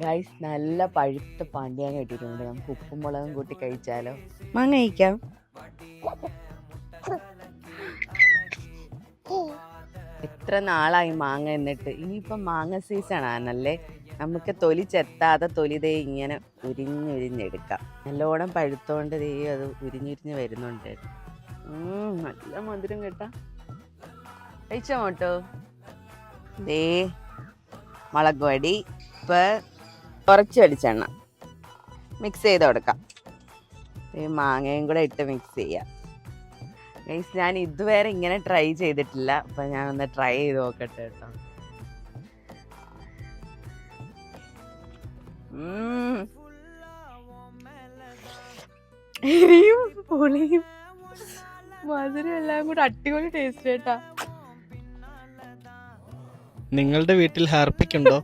Guys നല്ല പഴുത്ത പാണ്ടിയാങ്ങ ഇട്ടിട്ടുണ്ട്. നമുക്ക് ഉപ്പും മുളകും കൂട്ടി കഴിച്ചാലോ? മാങ്ങ കഴിക്കാം. എത്ര നാളായി മാങ്ങ എന്നിട്ട്. ഇനിയിപ്പം മാങ്ങ സീസൺ ആണല്ലേ. നമുക്ക് തൊലി ചെത്താതെ തൊലിതേ ഇങ്ങനെ ഉരിഞ്ഞുരിഞ്ഞെടുക്കാം. നല്ലോണം പഴുത്തോണ്ട് ദേ അത് ഉരിഞ്ഞുരിഞ്ഞ് വരുന്നുണ്ട്. നല്ല മധുരം കേട്ടാ. കഴിച്ചോ മോട്ടോ? ദേ മുളക് പൊടി, കുറച്ച് വെളിച്ചെണ്ണ മിക്സ് ചെയ്ത് കൊടുക്കാം. ഈ മാങ്ങയും കൂടെ ഇട്ട് മിക്സ് ചെയ്യാം. ഗൈസ് ഞാൻ ഇതുവരെ ഇങ്ങനെ ട്രൈ ചെയ്തിട്ടില്ല. അപ്പം ഞാനൊന്ന് ട്രൈ ചെയ്ത് നോക്കട്ടെ കേട്ടോ. എരിയും പുളിയും മധുരം എല്ലാം കൂടെ അടിപൊളി ടേസ്റ്റ് കേട്ടാ. നിങ്ങളുടെ വീട്ടിൽ ഹാർപ്പിക്കുണ്ടോ?